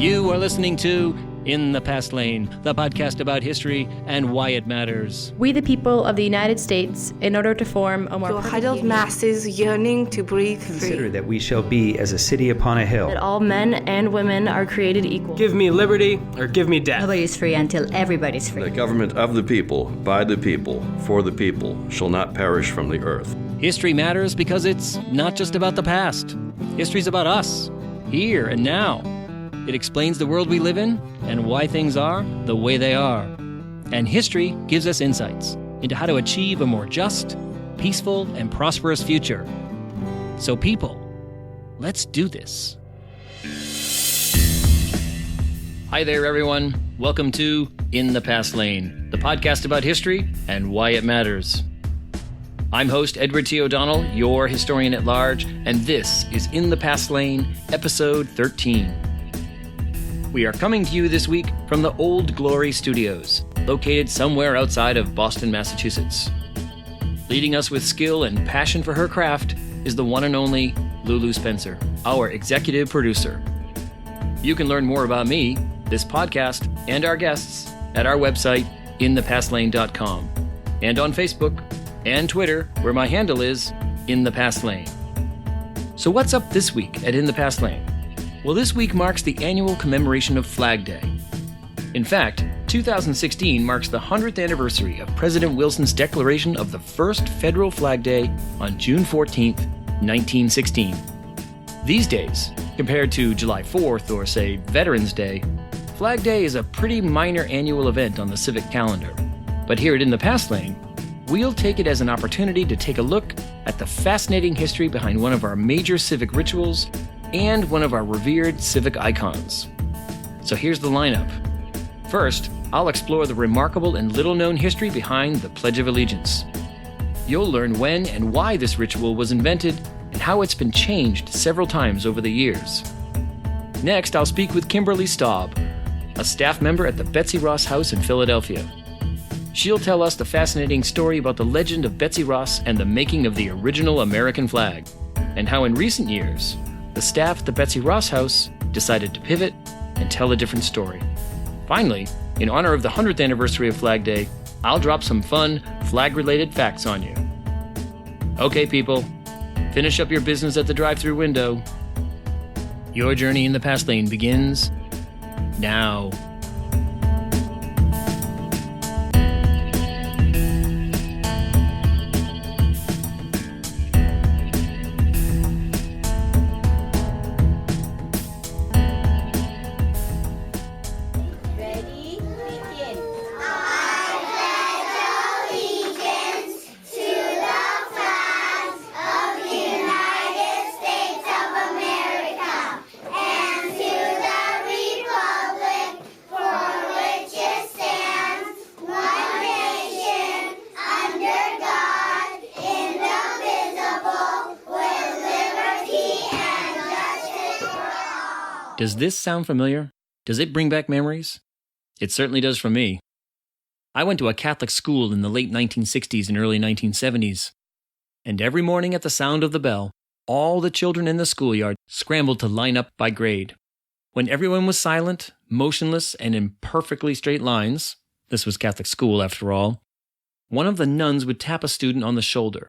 You are listening to In the Past Lane, the podcast about history and why it matters. We, the people of the United States, in order to form a more to huddled masses yearning to breathe free. Consider that we shall be as a city upon a hill. That all men and women are created equal. Give me liberty or give me death. Nobody's free until everybody's free. The government of the people, by the people, for the people, shall not perish from the earth. History matters because it's not just about the past. History's about us, here and now. It explains the world we live in and why things are the way they are. And history gives us insights into how to achieve a more just, peaceful, and prosperous future. So people, let's do this. Hi there, everyone. Welcome to In the Past Lane, the podcast about history and why it matters. I'm host Edward T. O'Donnell, your historian at large, and this is In the Past Lane, episode 13. We are coming to you this week from the Old Glory Studios, located somewhere outside of Boston, Massachusetts. Leading us with skill and passion for her craft is the one and only Lulu Spencer, our executive producer. You can learn more about me, this podcast, and our guests at our website, inthepastlane.com, and on Facebook and Twitter, where my handle is In the Past Lane. So what's up this week at In the Past Lane? Well, this week marks the annual commemoration of Flag Day. In fact, 2016 marks the 100th anniversary of President Wilson's declaration of the first federal Flag Day on June 14th, 1916. These days, compared to July 4th or, say, Veterans Day, Flag Day is a pretty minor annual event on the civic calendar. But here at In the Past Lane, we'll take it as an opportunity to take a look at the fascinating history behind one of our major civic rituals and one of our revered civic icons. So here's the lineup. First, I'll explore the remarkable and little-known history behind the Pledge of Allegiance. You'll learn when and why this ritual was invented and how it's been changed several times over the years. Next, I'll speak with Kimberly Staub, a staff member at the Betsy Ross House in Philadelphia. She'll tell us the fascinating story about the legend of Betsy Ross and the making of the original American flag, and how in recent years, the staff at the Betsy Ross House decided to pivot and tell a different story. Finally, in honor of the 100th anniversary of Flag Day, I'll drop some fun flag-related facts on you. Okay, people, finish up your business at the drive-thru window. Your journey in the Past Lane begins now. Does this sound familiar? Does it bring back memories? It certainly does for me. I went to a Catholic school in the late 1960s and early 1970s, and every morning at the sound of the bell, all the children in the schoolyard scrambled to line up by grade. When everyone was silent, motionless, and in perfectly straight lines, this was Catholic school after all, one of the nuns would tap a student on the shoulder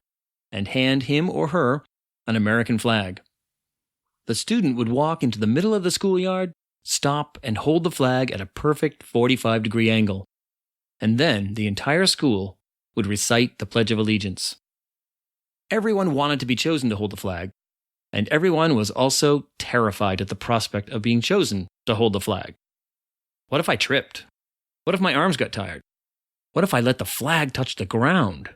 and hand him or her an American flag. The student would walk into the middle of the schoolyard, stop, and hold the flag at a perfect 45-degree angle. And then the entire school would recite the Pledge of Allegiance. Everyone wanted to be chosen to hold the flag, and everyone was also terrified at the prospect of being chosen to hold the flag. What if I tripped? What if my arms got tired? What if I let the flag touch the ground?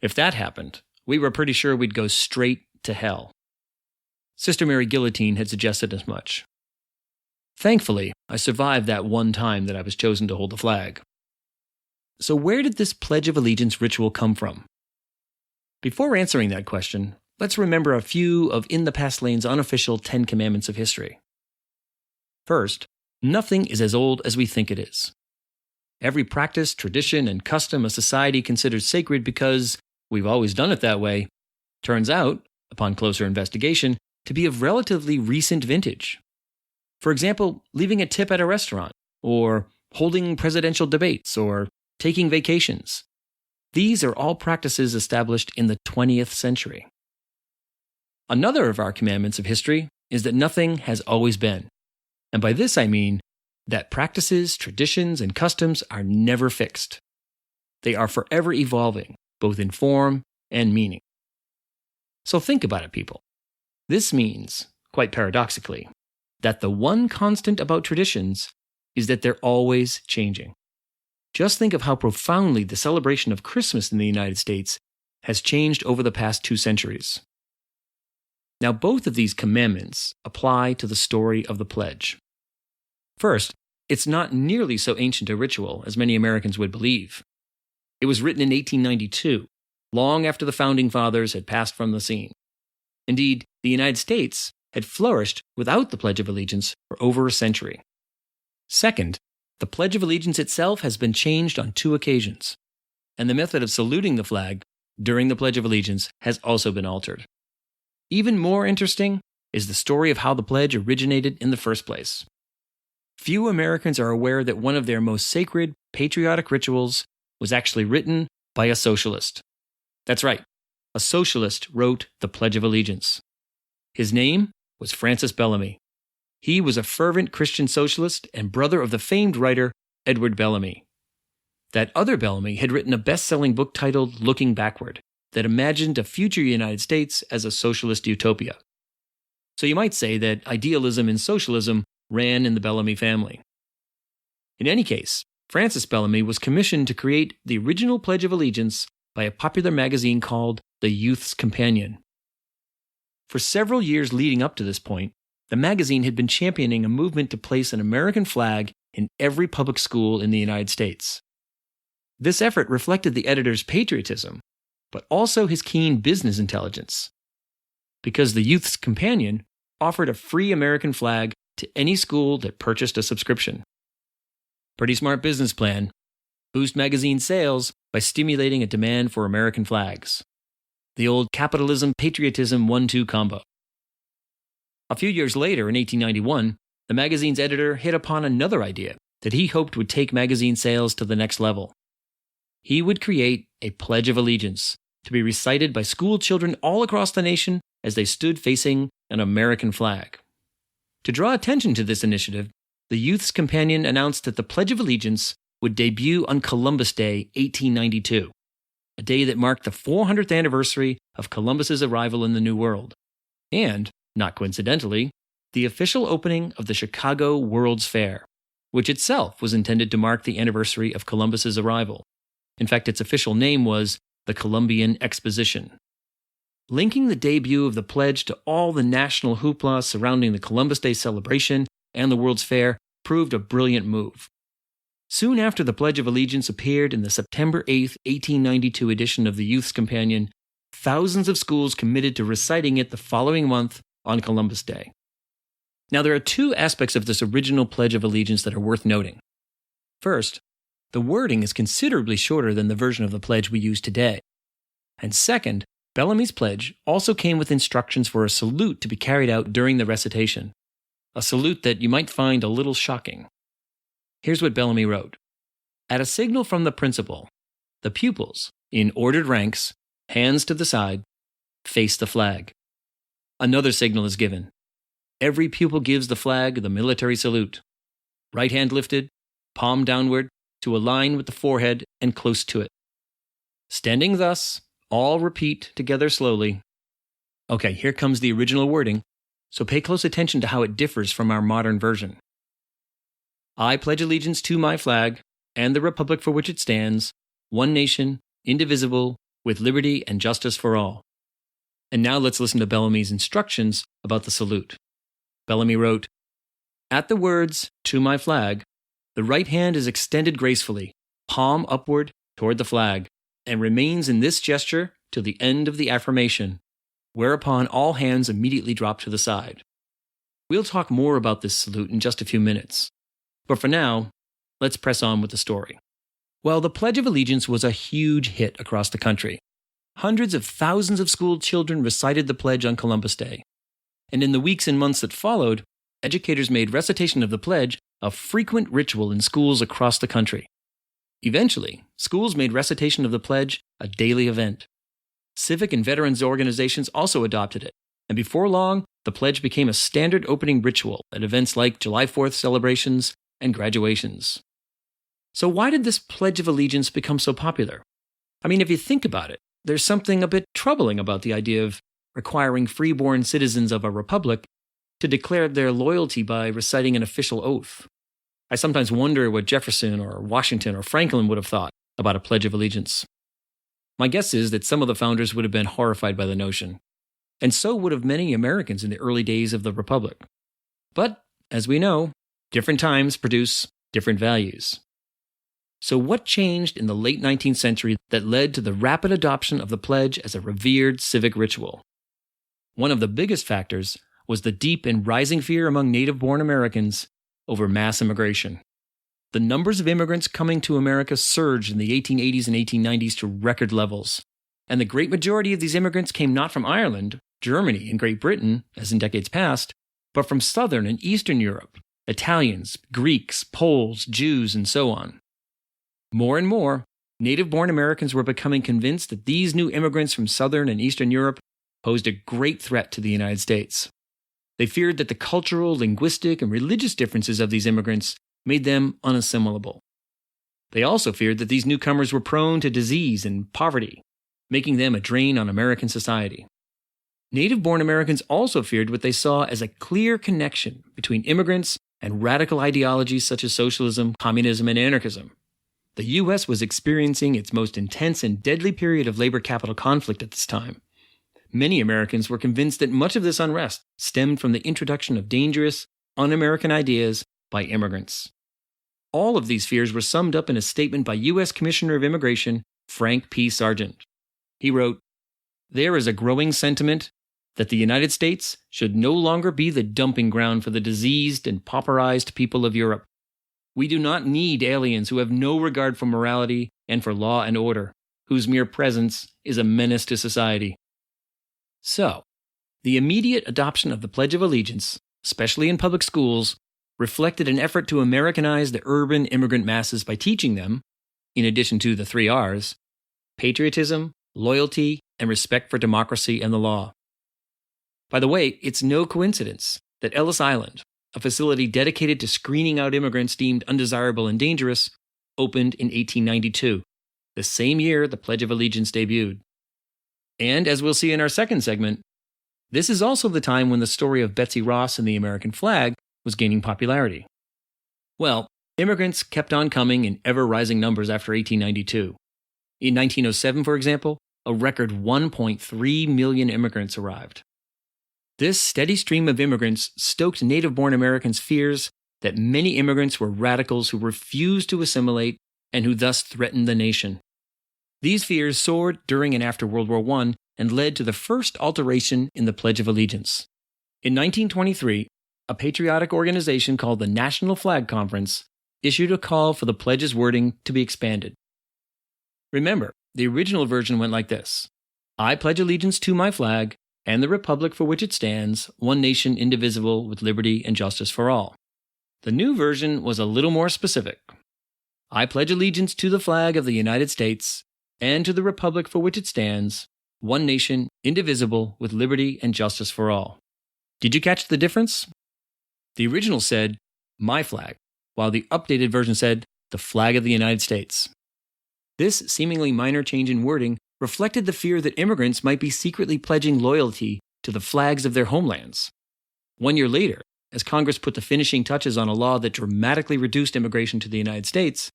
If that happened, we were pretty sure we'd go straight to hell. Sister Mary Guillotine had suggested as much. Thankfully, I survived that one time that I was chosen to hold the flag. So where did this Pledge of Allegiance ritual come from? Before answering that question, let's remember a few of In the Past Lane's unofficial 10 Commandments of history. First, nothing is as old as we think it is. Every practice, tradition, and custom a society considers sacred because we've always done it that way turns out, upon closer investigation, to be of relatively recent vintage. For example, leaving a tip at a restaurant, or holding presidential debates, or taking vacations. These are all practices established in the 20th century. Another of our commandments of history is that nothing has always been. And by this I mean that practices, traditions, and customs are never fixed. They are forever evolving, both in form and meaning. So think about it, people. This means, quite paradoxically, that the one constant about traditions is that they're always changing. Just think of how profoundly the celebration of Christmas in the United States has changed over the past 2 centuries. Now, both of these commandments apply to the story of the pledge. First, it's not nearly so ancient a ritual as many Americans would believe. It was written in 1892, long after the Founding Fathers had passed from the scene. Indeed, the United States had flourished without the Pledge of Allegiance for over a century. Second, the Pledge of Allegiance itself has been changed on 2 occasions, and the method of saluting the flag during the Pledge of Allegiance has also been altered. Even more interesting is the story of how the pledge originated in the first place. Few Americans are aware that one of their most sacred, patriotic rituals was actually written by a socialist. That's right, a socialist wrote the Pledge of Allegiance. His name was Francis Bellamy. He was a fervent Christian socialist and brother of the famed writer Edward Bellamy. That other Bellamy had written a best-selling book titled Looking Backward that imagined a future United States as a socialist utopia. So you might say that idealism and socialism ran in the Bellamy family. In any case, Francis Bellamy was commissioned to create the original Pledge of Allegiance by a popular magazine called The Youth's Companion. For several years leading up to this point, the magazine had been championing a movement to place an American flag in every public school in the United States. This effort reflected the editor's patriotism, but also his keen business intelligence, because the Youth's Companion offered a free American flag to any school that purchased a subscription. Pretty smart business plan. Boost magazine sales by stimulating a demand for American flags. The old capitalism-patriotism 1-2 combo. A few years later, in 1891, the magazine's editor hit upon another idea that he hoped would take magazine sales to the next level. He would create a Pledge of Allegiance to be recited by school children all across the nation as they stood facing an American flag. To draw attention to this initiative, the Youth's Companion announced that the Pledge of Allegiance would debut on Columbus Day, 1892, a day that marked the 400th anniversary of Columbus's arrival in the New World, and, not coincidentally, the official opening of the Chicago World's Fair, which itself was intended to mark the anniversary of Columbus's arrival. In fact, its official name was the Columbian Exposition. Linking the debut of the pledge to all the national hoopla surrounding the Columbus Day celebration and the World's Fair proved a brilliant move. Soon after the Pledge of Allegiance appeared in the September 8, 1892 edition of the Youth's Companion, thousands of schools committed to reciting it the following month on Columbus Day. Now, there are 2 aspects of this original Pledge of Allegiance that are worth noting. First, the wording is considerably shorter than the version of the pledge we use today. And second, Bellamy's pledge also came with instructions for a salute to be carried out during the recitation, a salute that you might find a little shocking. Here's what Bellamy wrote. At a signal from the principal, the pupils, in ordered ranks, hands to the side, face the flag. Another signal is given. Every pupil gives the flag the military salute. Right hand lifted, palm downward, to align with the forehead and close to it. Standing thus, all repeat together slowly. Okay, here comes the original wording, so pay close attention to how it differs from our modern version. I pledge allegiance to my flag and the republic for which it stands, one nation, indivisible, with liberty and justice for all. And now let's listen to Bellamy's instructions about the salute. Bellamy wrote, At the words, to my flag, the right hand is extended gracefully, palm upward toward the flag, and remains in this gesture till the end of the affirmation, whereupon all hands immediately drop to the side. We'll talk more about this salute in just a few minutes. But for now, let's press on with the story. Well, the Pledge of Allegiance was a huge hit across the country. Hundreds of thousands of school children recited the pledge on Columbus Day. And in the weeks and months that followed, educators made recitation of the pledge a frequent ritual in schools across the country. Eventually, schools made recitation of the pledge a daily event. Civic and veterans organizations also adopted it, and before long, the pledge became a standard opening ritual at events like July 4th celebrations and graduations. So why did this Pledge of Allegiance become so popular? I mean, if you think about it, there's something a bit troubling about the idea of requiring freeborn citizens of a republic to declare their loyalty by reciting an official oath. I sometimes wonder what Jefferson or Washington or Franklin would have thought about a Pledge of Allegiance. My guess is that some of the founders would have been horrified by the notion, and so would have many Americans in the early days of the Republic. But, as we know, different times produce different values. So what changed in the late 19th century that led to the rapid adoption of the pledge as a revered civic ritual? One of the biggest factors was the deep and rising fear among native-born Americans over mass immigration. The numbers of immigrants coming to America surged in the 1880s and 1890s to record levels, and the great majority of these immigrants came not from Ireland, Germany, and Great Britain, as in decades past, but from Southern and Eastern Europe, Italians, Greeks, Poles, Jews, and so on. More and more, native-born Americans were becoming convinced that these new immigrants from Southern and Eastern Europe posed a great threat to the United States. They feared that the cultural, linguistic, and religious differences of these immigrants made them unassimilable. They also feared that these newcomers were prone to disease and poverty, making them a drain on American society. Native-born Americans also feared what they saw as a clear connection between immigrants and radical ideologies such as socialism, communism, and anarchism. The U.S. was experiencing its most intense and deadly period of labor-capital conflict at this time. Many Americans were convinced that much of this unrest stemmed from the introduction of dangerous, un-American ideas by immigrants. All of these fears were summed up in a statement by U.S. Commissioner of Immigration Frank P. Sargent. He wrote, "There is a growing sentiment that the United States should no longer be the dumping ground for the diseased and pauperized people of Europe. We do not need aliens who have no regard for morality and for law and order, whose mere presence is a menace to society." So, the immediate adoption of the Pledge of Allegiance, especially in public schools, reflected an effort to Americanize the urban immigrant masses by teaching them, in addition to the 3 R's, patriotism, loyalty, and respect for democracy and the law. By the way, it's no coincidence that Ellis Island, a facility dedicated to screening out immigrants deemed undesirable and dangerous, opened in 1892, the same year the Pledge of Allegiance debuted. And as we'll see in our second segment, this is also the time when the story of Betsy Ross and the American flag was gaining popularity. Well, immigrants kept on coming in ever-rising numbers after 1892. In 1907, for example, a record 1.3 million immigrants arrived. This steady stream of immigrants stoked native-born Americans' fears that many immigrants were radicals who refused to assimilate and who thus threatened the nation. These fears soared during and after World War I and led to the first alteration in the Pledge of Allegiance. In 1923, a patriotic organization called the National Flag Conference issued a call for the pledge's wording to be expanded. Remember, the original version went like this: "I pledge allegiance to my flag and the republic for which it stands, one nation indivisible with liberty and justice for all." The new version was a little more specific. "I pledge allegiance to the flag of the United States and to the republic for which it stands, one nation indivisible with liberty and justice for all." Did you catch the difference? The original said, "my flag," while the updated version said, "the flag of the United States." This seemingly minor change in wording reflected the fear that immigrants might be secretly pledging loyalty to the flags of their homelands. 1 year later, as Congress put the finishing touches on a law that dramatically reduced immigration to the United States,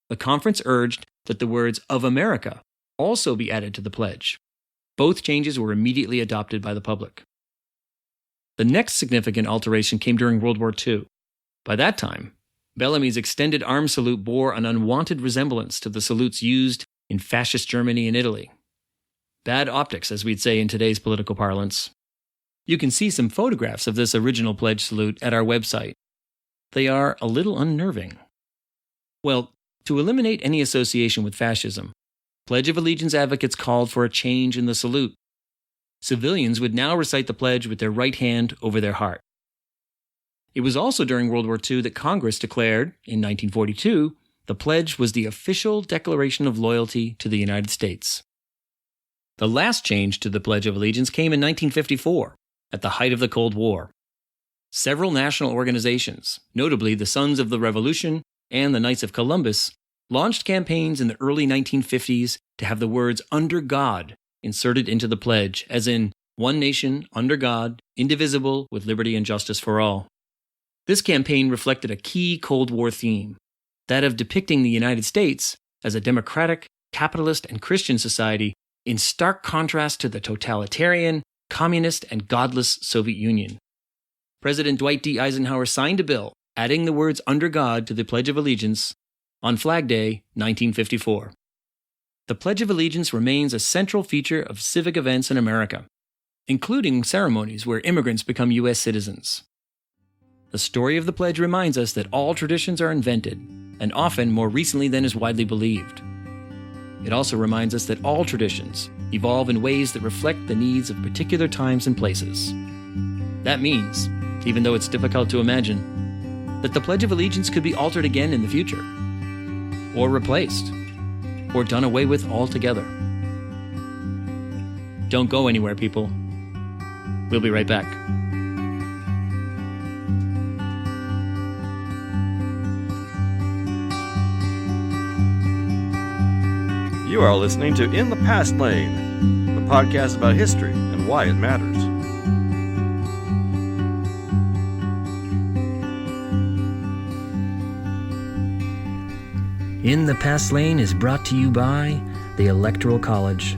the conference urged that the words "of America" also be added to the pledge. Both changes were immediately adopted by the public. The next significant alteration came during World War II. By that time, Bellamy's extended arm salute bore an unwanted resemblance to the salutes used in fascist Germany and Italy. Bad optics, as we'd say in today's political parlance. You can see some photographs of this original pledge salute at our website. They are a little unnerving. Well, to eliminate any association with fascism, Pledge of Allegiance advocates called for a change in the salute. Civilians would now recite the pledge with their right hand over their heart. It was also during World War II that Congress declared, in 1942, the pledge was the official declaration of loyalty to the United States. The last change to the Pledge of Allegiance came in 1954, at the height of the Cold War. Several national organizations, notably the Sons of the Revolution and the Knights of Columbus, launched campaigns in the early 1950s to have the words "under God" inserted into the pledge, as in "one nation, under God, indivisible, with liberty and justice for all." This campaign reflected a key Cold War theme, that of depicting the United States as a democratic, capitalist, and Christian society in stark contrast to the totalitarian, communist, and godless Soviet Union. President Dwight D. Eisenhower signed a bill adding the words "under God" to the Pledge of Allegiance on Flag Day, 1954. The Pledge of Allegiance remains a central feature of civic events in America, including ceremonies where immigrants become U.S. citizens. The story of the pledge reminds us that all traditions are invented, and often more recently than is widely believed. It also reminds us that all traditions evolve in ways that reflect the needs of particular times and places. That means, even though it's difficult to imagine, that the Pledge of Allegiance could be altered again in the future, or replaced, or done away with altogether. Don't go anywhere, people. We'll be right back. You are listening to In the Past Lane, the podcast about history and why it matters. In the Past Lane is brought to you by the Electoral College,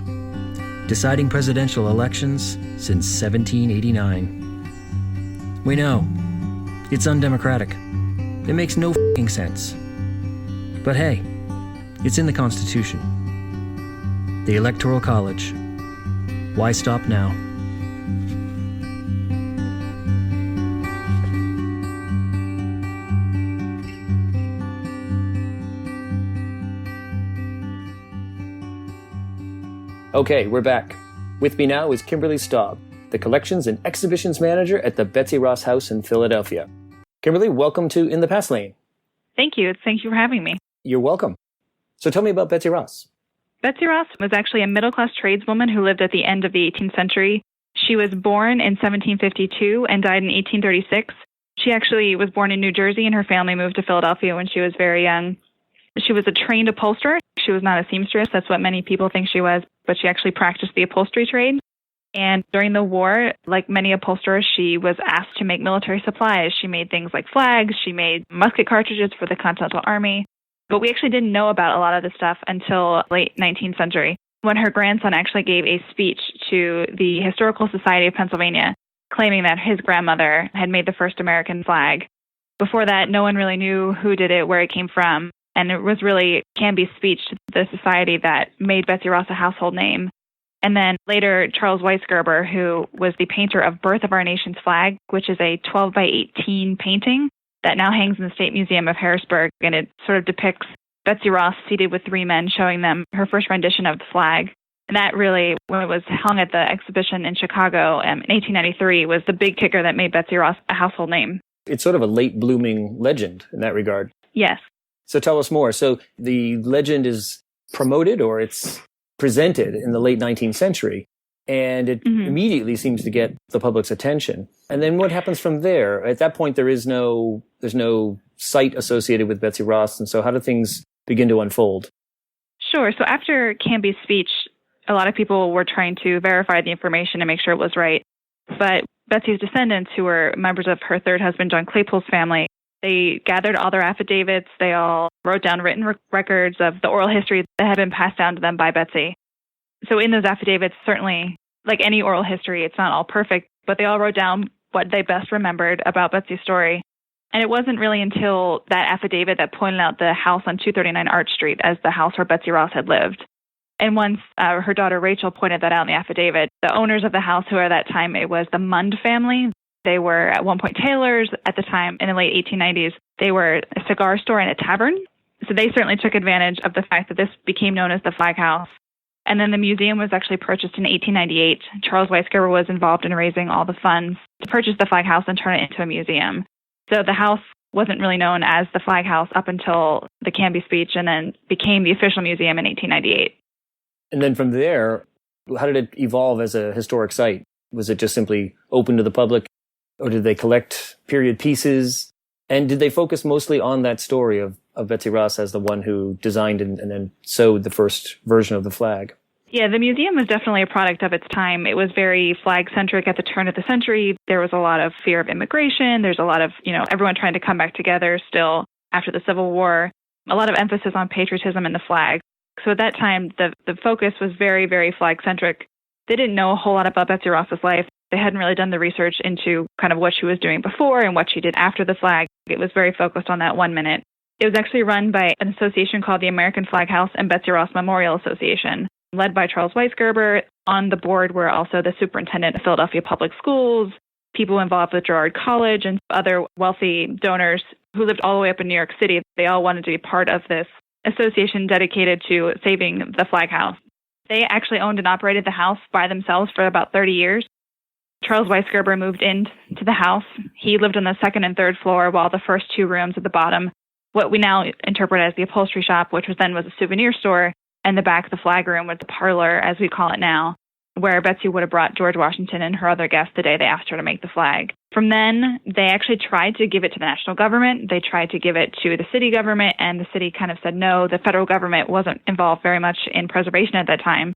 deciding presidential elections since 1789. We know, it's undemocratic. It makes no f***ing sense. But hey, it's in the Constitution. The Electoral College. Why stop now? Okay, we're back. With me now is Kimberly Staub, the Collections and Exhibitions Manager at the Betsy Ross House in Philadelphia. Kimberly, welcome to In the Past Lane. Thank you. Thank you for having me. You're welcome. So tell me about Betsy Ross. Betsy Ross was actually a middle-class tradeswoman who lived at the end of the 18th century. She was born in 1752 and died in 1836. She actually was born in New Jersey, and her family moved to Philadelphia when she was very young. She was a trained upholsterer. She was not a seamstress. That's what many people think she was, but she actually practiced the upholstery trade. And during the war, like many upholsterers, she was asked to make military supplies. She made things like flags. She made musket cartridges for the Continental Army. But we actually didn't know about a lot of this stuff until late 19th century, when her grandson actually gave a speech to the Historical Society of Pennsylvania, claiming that his grandmother had made the first American flag. Before that, no one really knew who did it, where it came from. And it was really Canby's speech to the society that made Betsy Ross a household name. And then later, Charles Weisgerber, who was the painter of Birth of Our Nation's Flag, which is a 12 by 18 painting that now hangs in the State Museum of Harrisburg. And it sort of depicts Betsy Ross seated with three men, showing them her first rendition of the flag. And that really, when it was hung at the exhibition in Chicago in 1893, was the big kicker that made Betsy Ross a household name. It's sort of a late blooming legend in that regard. Yes. So tell us more. So the legend is promoted, or it's presented in the late 19th century, and it immediately seems to get the public's attention. And then what happens from there? At that point, there's no site associated with Betsy Ross, and so how do things begin to unfold? Sure. So after Canby's speech, a lot of people were trying to verify the information and make sure it was right. But Betsy's descendants, who were members of her third husband, John Claypool's family, they gathered all their affidavits. They all wrote down written records of the oral history that had been passed down to them by Betsy. So in those affidavits, certainly, like any oral history, it's not all perfect, but they all wrote down what they best remembered about Betsy's story. And it wasn't really until that affidavit that pointed out the house on 239 Arch Street as the house where Betsy Ross had lived. And once her daughter Rachel pointed that out in the affidavit, the owners of the house, who at that time it was the Mund family, they were at one point tailors. At the time, in the late 1890s, they were a cigar store and a tavern. So they certainly took advantage of the fact that this became known as the Flag House. And then the museum was actually purchased in 1898. Charles Weisgerber was involved in raising all the funds to purchase the Flag House and turn it into a museum. So the house wasn't really known as the Flag House up until the Canby speech, and then became the official museum in 1898. And then from there, how did it evolve as a historic site? Was it just simply open to the public, or did they collect period pieces? And did they focus mostly on that story of Betsy Ross as the one who designed and then sewed the first version of the flag? Yeah, the museum was definitely a product of its time. It was very flag-centric at the turn of the century. There was a lot of fear of immigration. There's a lot of, everyone trying to come back together still after the Civil War. A lot of emphasis on patriotism and the flag. So at that time, the focus was very, very flag-centric. They didn't know a whole lot about Betsy Ross's life. They hadn't really done the research into kind of what she was doing before and what she did after the flag. It was very focused on that 1 minute. It was actually run by an association called the American Flag House and Betsy Ross Memorial Association, led by Charles Weisgerber. On the board were also the superintendent of Philadelphia Public Schools, people involved with Girard College, and other wealthy donors who lived all the way up in New York City. They all wanted to be part of this association dedicated to saving the Flag House. They actually owned and operated the house by themselves for about 30 years. Charles Weisgerber moved into the house. He lived on the second and third floor, while the first two rooms at the bottom, what we now interpret as the upholstery shop, which was a souvenir store, and the back, the flag room, was the parlor, as we call it now, where Betsy would have brought George Washington and her other guests the day they asked her to make the flag. From then, they actually tried to give it to the national government. They tried to give it to the city government, and the city kind of said no. The federal government wasn't involved very much in preservation at that time,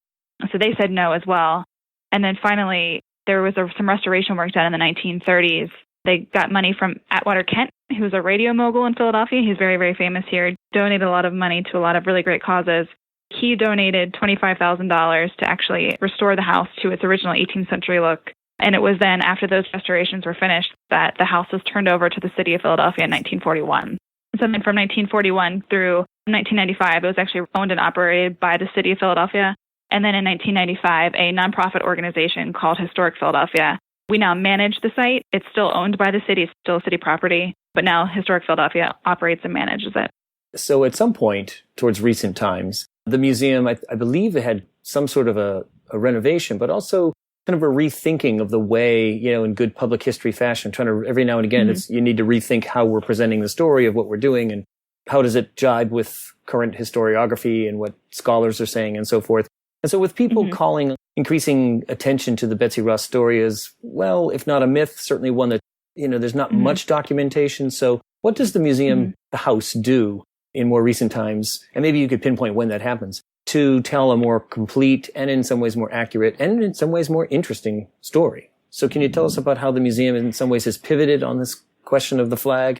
so they said no as well. And then finally, there was some restoration work done in the 1930s. They got money from Atwater Kent, who was a radio mogul in Philadelphia. He's very, very famous here. Donated a lot of money to a lot of really great causes. He donated $25,000 to actually restore the house to its original 18th century look. And it was then, after those restorations were finished, that the house was turned over to the city of Philadelphia in 1941. So then from 1941 through 1995, it was actually owned and operated by the city of Philadelphia. And then in 1995, a nonprofit organization called Historic Philadelphia. We now manage the site. It's still owned by the city. It's still city property. But now Historic Philadelphia operates and manages it. So at some point towards recent times, the museum, I believe it had some sort of a renovation, but also kind of a rethinking of the way, in good public history fashion, trying to, every now and again, you need to rethink how we're presenting the story of what we're doing and how does it jibe with current historiography and what scholars are saying and so forth. And so with people calling increasing attention to the Betsy Ross story as, well, if not a myth, certainly one that, there's not much documentation. So what does the museum, the house, do in more recent times, and maybe you could pinpoint when that happens, to tell a more complete and in some ways more accurate and in some ways more interesting story? So can you tell us about how the museum in some ways has pivoted on this question of the flag?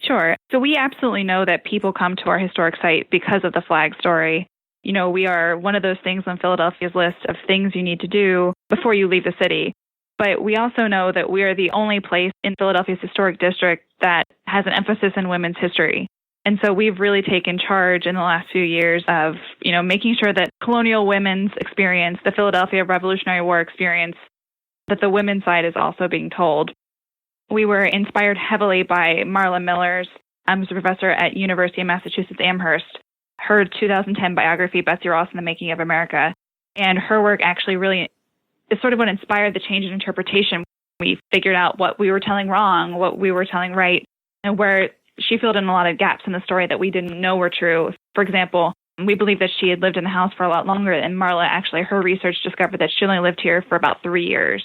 Sure. So we absolutely know that people come to our historic site because of the flag story. We are one of those things on Philadelphia's list of things you need to do before you leave the city. But we also know that we are the only place in Philadelphia's historic district that has an emphasis in women's history. And so we've really taken charge in the last few years of, making sure that colonial women's experience, the Philadelphia Revolutionary War experience, that the women's side is also being told. We were inspired heavily by Marla Miller's, who's a professor at University of Massachusetts Amherst, her 2010 biography, Betsy Ross and the Making of America. And her work actually really is sort of what inspired the change in interpretation. We figured out what we were telling wrong, what we were telling right, and where she filled in a lot of gaps in the story that we didn't know were true. For example, we believe that she had lived in the house for a lot longer, and Marla, actually, her research discovered that she only lived here for about 3 years.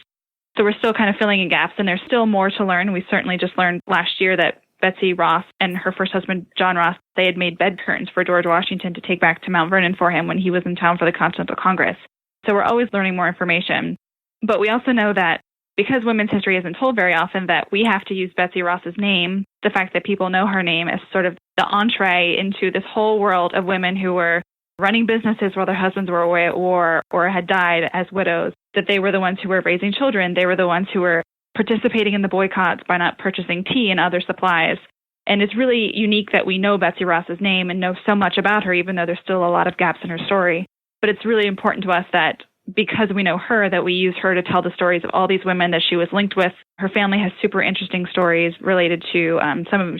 So we're still kind of filling in gaps, and there's still more to learn. We certainly just learned last year that Betsy Ross and her first husband, John Ross, they had made bed curtains for George Washington to take back to Mount Vernon for him when he was in town for the Continental Congress. So we're always learning more information. But we also know that because women's history isn't told very often, that we have to use Betsy Ross's name, the fact that people know her name, as sort of the entree into this whole world of women who were running businesses while their husbands were away at war or had died as widows, that they were the ones who were raising children. They were the ones who were participating in the boycotts by not purchasing tea and other supplies. And it's really unique that we know Betsy Ross's name and know so much about her, even though there's still a lot of gaps in her story. But it's really important to us that because we know her, that we use her to tell the stories of all these women that she was linked with. Her family has super interesting stories related to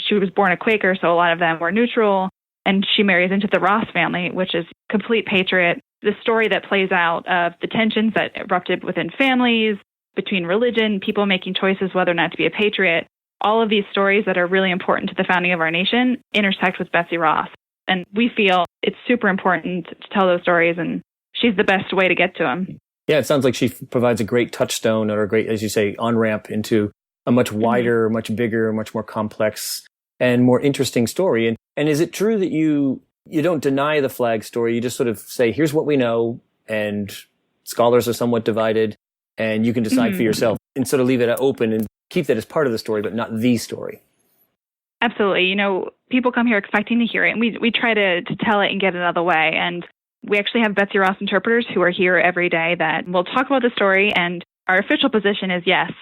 she was born a Quaker, so a lot of them were neutral. And she marries into the Ross family, which is complete patriot. The story that plays out of the tensions that erupted within families, between religion, people making choices whether or not to be a patriot. all of these stories that are really important to the founding of our nation intersect with Betsy Ross. And we feel it's super important to tell those stories, and she's the best way to get to them. Yeah, it sounds like she provides a great touchstone or a great, as you say, on-ramp into a much wider, much bigger, much more complex and more interesting story. And is it true that you don't deny the flag story? You just sort of say, here's what we know, and scholars are somewhat divided, and you can decide for yourself, and sort of leave it open and keep that as part of the story, but not the story. Absolutely. You know, people come here expecting to hear it, and we try to tell it and get it out of the way. And we actually have Betsy Ross interpreters who are here every day that will talk about the story, and our official position is yes.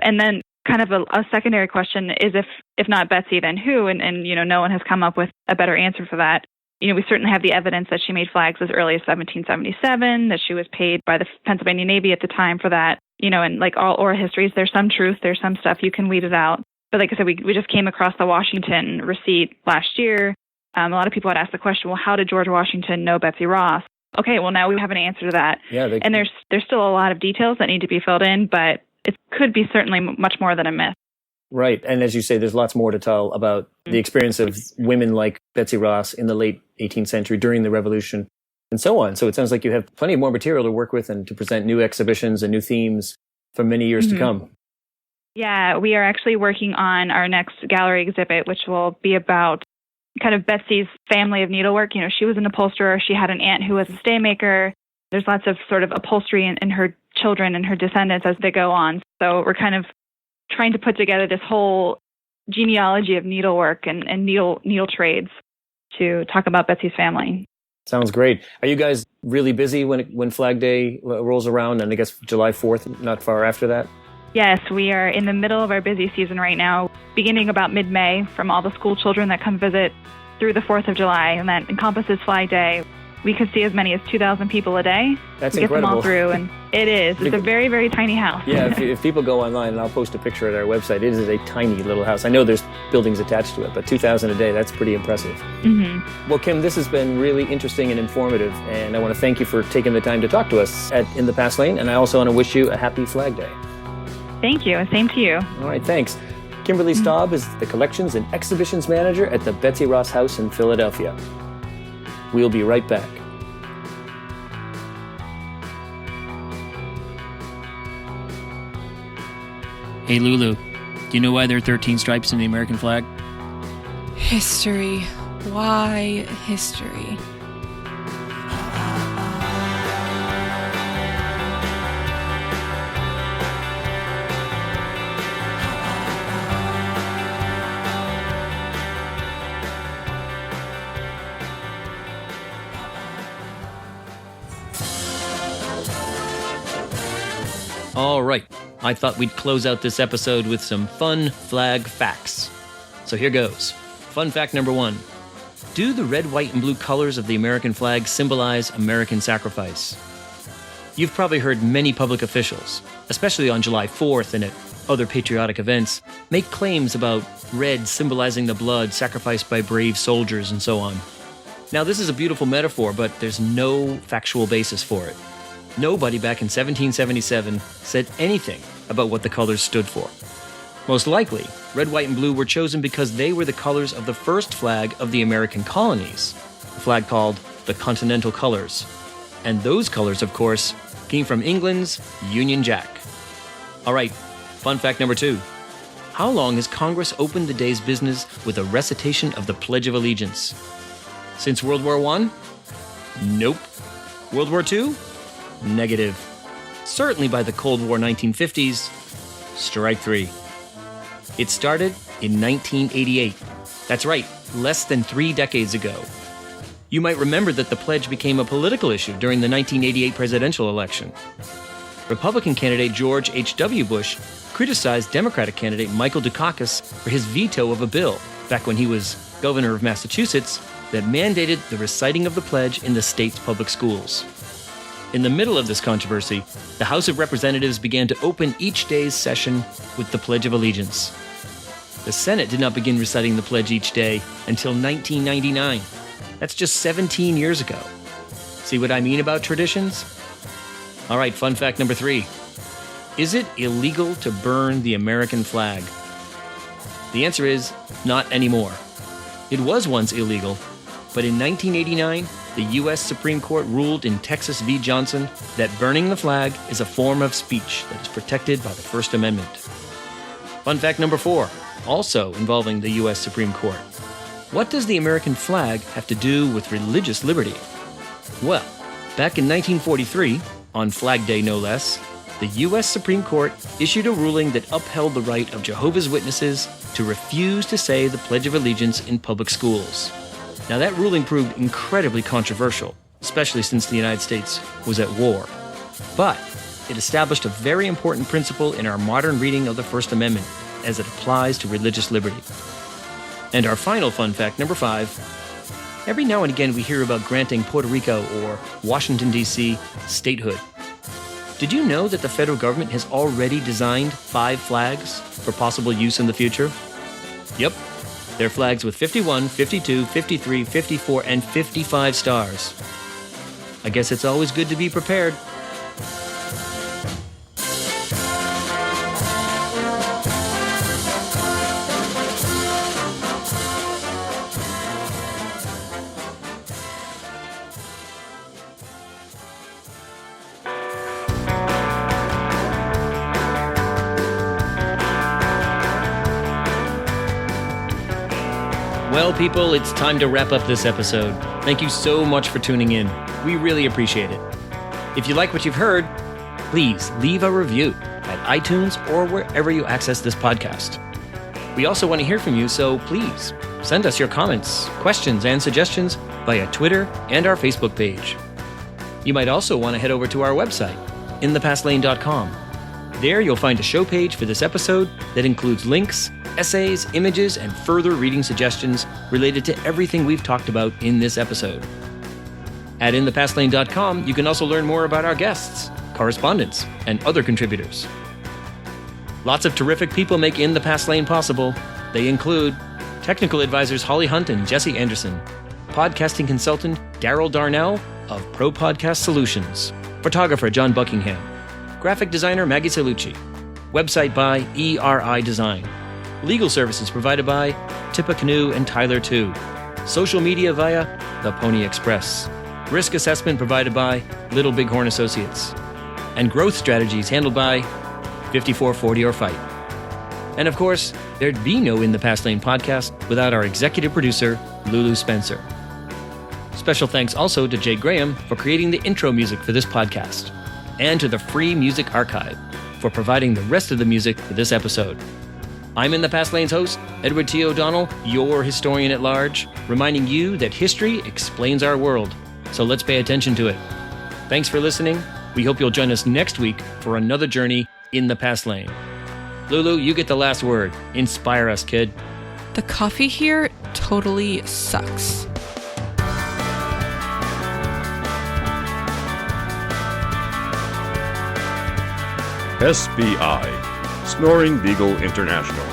And then kind of a secondary question is if not Betsy, then who? And you know, no one has come up with a better answer for that. You know, we certainly have the evidence that she made flags as early as 1777, that she was paid by the Pennsylvania Navy at the time for that. You know, and like all oral histories, there's some truth, there's some stuff, you can weed it out. But like I said, we just came across the Washington receipt last year. A lot of people had asked the question, well, how did George Washington know Betsy Ross? Okay, well, now we have an answer to that. Yeah, and there's still a lot of details that need to be filled in, but it could be certainly much more than a myth. Right. And as you say, there's lots more to tell about the experience of women like Betsy Ross in the late 18th century during the Revolution and so on. So it sounds like you have plenty more material to work with and to present new exhibitions and new themes for many years to come. Yeah, we are actually working on our next gallery exhibit, which will be about kind of Betsy's family of needlework. You know, she was an upholsterer. She had an aunt who was a staymaker. There's lots of sort of upholstery in her children and her descendants as they go on. So we're kind of trying to put together this whole genealogy of needlework and needle trades to talk about Betsy's family. Sounds great. Are you guys really busy when Flag Day rolls around, and I guess July 4th, not far after that? Yes, we are in the middle of our busy season right now, beginning about mid-May from all the school children that come visit through the 4th of July, and that encompasses Flag Day. We could see as many as 2,000 people a day. That's to get them all through, and it is. It's a very, very tiny house. Yeah, if people go online, and I'll post a picture at our website, it is a tiny little house. I know there's buildings attached to it, but 2,000 a day, that's pretty impressive. Well, Kim, this has been really interesting and informative, and I want to thank you for taking the time to talk to us at In the Past Lane, and I also want to wish you a happy Flag Day. Thank you, and same to you. All right, thanks. Kimberly Staub is the Collections and Exhibitions Manager at the Betsy Ross House in Philadelphia. We'll be right back. Hey Lulu, do you know why there are 13 stripes in the American flag? History. Why history? All right. I thought we'd close out this episode with some fun flag facts. So here goes. Fun fact number 1. Do the red, white, and blue colors of the American flag symbolize American sacrifice? You've probably heard many public officials, especially on July 4th and at other patriotic events, make claims about red symbolizing the blood sacrificed by brave soldiers and so on. Now, this is a beautiful metaphor, but there's no factual basis for it. Nobody back in 1777 said anything about what the colors stood for. Most likely, red, white, and blue were chosen because they were the colors of the first flag of the American colonies, a flag called the Continental Colors. And those colors, of course, came from England's Union Jack. All right, fun fact number 2. How long has Congress opened the day's business with a recitation of the Pledge of Allegiance? Since World War I? Nope. World War II? Negative. Certainly by the Cold War 1950s. Strike 3. It started in 1988. That's right, less than 3 decades ago. You might remember that the pledge became a political issue during the 1988 presidential election. Republican candidate George H.W. Bush criticized Democratic candidate Michael Dukakis for his veto of a bill, back when he was governor of Massachusetts, that mandated the reciting of the pledge in the state's public schools. In the middle of this controversy, the House of Representatives began to open each day's session with the Pledge of Allegiance. The Senate did not begin reciting the pledge each day until 1999. That's just 17 years ago. See what I mean about traditions? All right, fun fact number 3. Is it illegal to burn the American flag? The answer is not anymore. It was once illegal, but in 1989, the U.S. Supreme Court ruled in Texas v. Johnson that burning the flag is a form of speech that is protected by the First Amendment. Fun fact number 4, also involving the U.S. Supreme Court. What does the American flag have to do with religious liberty? Well, back in 1943, on Flag Day no less, the U.S. Supreme Court issued a ruling that upheld the right of Jehovah's Witnesses to refuse to say the Pledge of Allegiance in public schools. Now, that ruling proved incredibly controversial, especially since the United States was at war. But it established a very important principle in our modern reading of the First Amendment as it applies to religious liberty. And our final fun fact, number 5, every now and again we hear about granting Puerto Rico or Washington, D.C. statehood. Did you know that the federal government has already designed 5 flags for possible use in the future? Yep, they're flags with 51, 52, 53, 54, and 55 stars. I guess it's always good to be prepared. Well, people, it's time to wrap up this episode. Thank you so much for tuning in. We really appreciate it. If you like what you've heard, please leave a review at iTunes or wherever you access this podcast. We also want to hear from you, so please send us your comments, questions, and suggestions via Twitter and our Facebook page. You might also want to head over to our website, inthepastlane.com. There you'll find a show page for this episode that includes links, essays, images, and further reading suggestions related to everything we've talked about in this episode. At inthepastlane.com, you can also learn more about our guests, correspondents, and other contributors. Lots of terrific people make In the Past Lane possible. They include technical advisors Holly Hunt and Jesse Anderson, podcasting consultant Daryl Darnell of Pro Podcast Solutions, photographer John Buckingham, graphic designer Maggie Salucci, website by ERI Design, legal services provided by Tippecanoe and Tyler 2, social media via The Pony Express, risk assessment provided by Little Bighorn Associates, and growth strategies handled by 5440 or Fight. And of course, there'd be no In the Past Lane podcast without our executive producer, Lulu Spencer. Special thanks also to Jay Graham for creating the intro music for this podcast, and to the Free Music Archive for providing the rest of the music for this episode. I'm In the Past Lane's host, Edward T. O'Donnell, your historian at large, reminding you that history explains our world, so let's pay attention to it. Thanks for listening. We hope you'll join us next week for another journey in the Past Lane. Lulu, you get the last word. Inspire us, kid. The coffee here totally sucks. SBI, Snoring Beagle International.